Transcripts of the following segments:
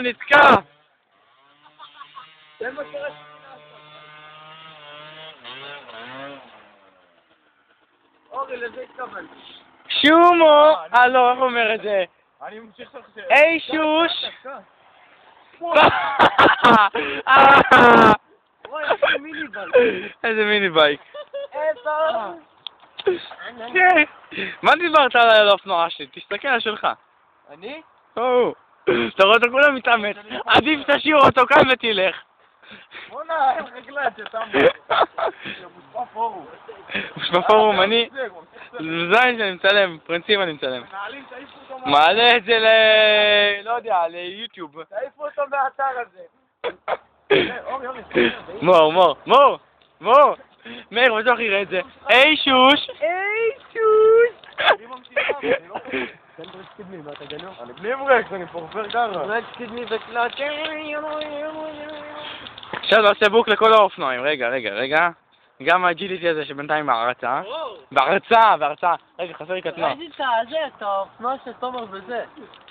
נתקע! זה מה קרה. אורי, לזה התכוון. שומו! לא, איך הוא אומר את זה? אני ממשיך לחשב. היי שוש! אוי, איזה מיני בייק. איזה מיני בייק. איפה? מה דיברת על האופנוע שלי? תסתכל על שלך. אני? אתה רואה אותו כולם מתאמץ. עדיף תשאיר אותו כאן ותלך. בוא'נה, אין רגלת שתם מושפע פורום. מושפע פורום, אני... זין שאני מצלם, פרינציפ אני מצלם. מעלה את זה לא יודע, ליוטיוב. תעיפו אותו מהאתר הזה. מור! מאיר, בטוח יראה את זה. היי שוש! אני בלי ברקס, אני פורפר גרה. ברקס קדמי וקלט. עכשיו נעשה בוק לכל האופנועים. רגע. גם הג'יליטי הזה שבינתיים בהרצה. רגע, חסר לי קטנוע. ראיתי את האופנוע של תומר וזה.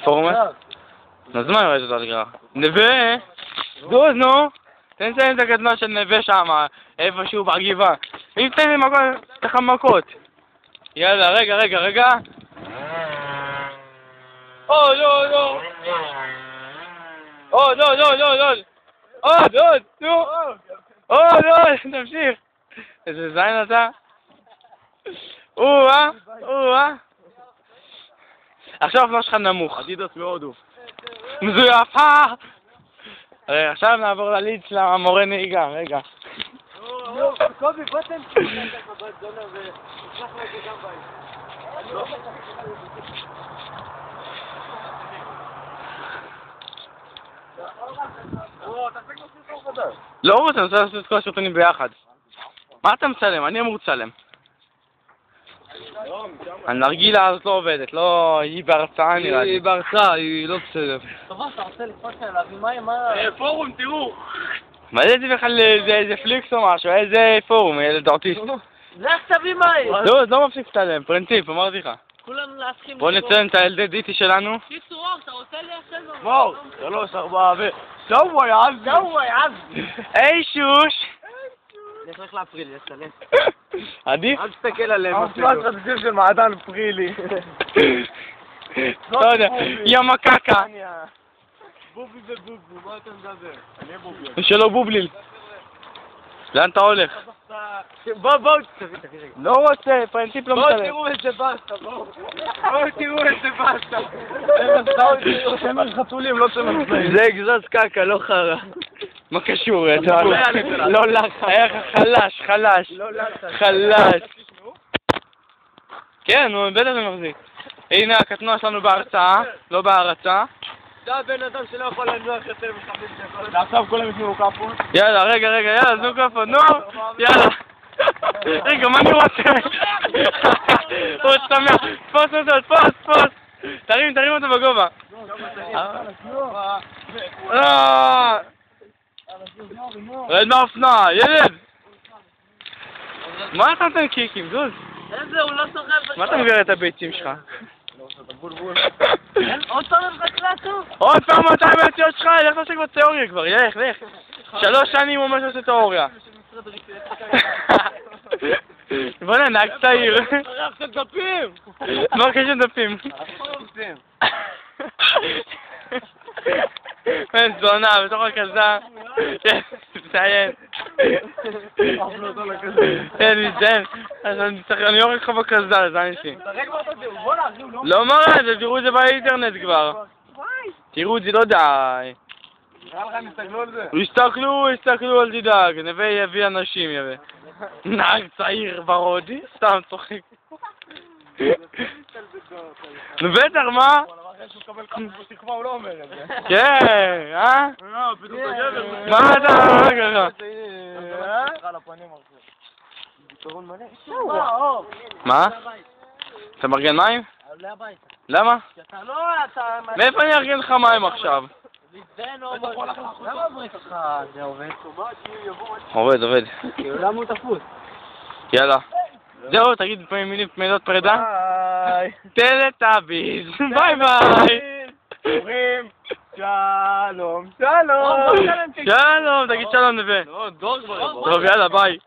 פורמה? אז מה ראיתי אותו לגרח? נווה! דוז, נו! תן לסיים את הקטנוע של נווה שם, איפשהו בגבעה. אם תן לי ככה מכות. יאללה, רגע. לא! עוד, תמשיך. איזה זין אתה? עכשיו האופנוע שלך נמוך. אדידס מהודו. מזויף! עכשיו נעבור לליץ למורה נהיגה, רגע. קובי, בוא תמשיך את הבת זונה ונשלח לו את זה גם בית. לא רוצה, אני רוצה לעשות את כל הסרטונים ביחד. מה אתה מצלם? אני אמור לצלם. הנרגילה הזאת לא עובדת, לא... היא בהרצאה נראה לי. היא בהרצאה, היא לא בסדר. טוב, אתה רוצה לפרוט להביא מה... פורום, תראו! מה זה בכלל איזה פליקס או משהו? איזה פורום, ילד אוטיסט. לך תביא מים! לא מפסיק לצלם, פרינציפ, אמרתי לך. כולנו להסכים... בוא נציין את הילדי דיטי שלנו. קיצור, אתה רוצה ליישב לו? בואו, 3, 4 זהו יעז! היי שוש! אני צריך להפרילי, לצלם. עדיף? אל תסתכל עליהם. האופנוע התחזיר של מעדן פרילי. לא יודע, יא מקקה. בובי ובובו, מה אתה מדבר? אני בובי. שלא בובליל. לאן אתה הולך? בואו, תביא. לא רוצה, פרינציפ לא מצלם. בואו תראו איזה בסטה, בואו תראו איזה בסטה. צמר חתולים, לא צמר צבעים. זה אגזוז קקה, לא חרא. מה קשור? לא לחץ. חלש. חלש. כן, הוא בטח זה מחזיק. הנה הקטנוע שלנו בהרצאה, לא בהרצה. זה הבן אדם שלא יכול לנוח יותר מחמש דקות. ועכשיו כולם יתנו כפות. יאללה, רגע, תנו כפות, נו, יאללה. רגע, מה אני רוצה? הוא שמח, תפוס. תרים אותו בגובה. רד מהאופנוע, ילד! מה אתה נותן קיקים, זוז? איזה, הוא לא סוחב. מה אתה מגרד את הביצים שלך? עוד פעם החקלטו? עוד פעם 200 ביציות שלך, לך תעסק בתיאוריה כבר, לך. 3 שנים הוא אומר שעושה תיאוריה. בוא נהג צעיר. ערכת דפים! מה קשת דפים? אין זונה, בתוך הכזה. תציין. אני יורד לך בכזה, זה אני. לא מראה, תראו את זה באינטרנט כבר. תראו את זה, לא די. הסתכלו, אל תדאג. נווה יביא אנשים, יביא. נהג צעיר ברודי? סתם צוחק. נו בטח, מה? הוא לא אומר את זה. כן, אה? מה אתה? מה? אתה מארגן מים? למה? מאיפה אני אארגן לך מים עכשיו? למה הברית שלך זה עובד? עובד. למה הוא תפוס? יאללה. זהו, תגיד מילות פרידה. ביי. טלטאביז. ביי. הורים, שלום, שלום, שלום, תגיד שלום נווה. לא, דור כבר יבוא. טוב, יאללה, ביי.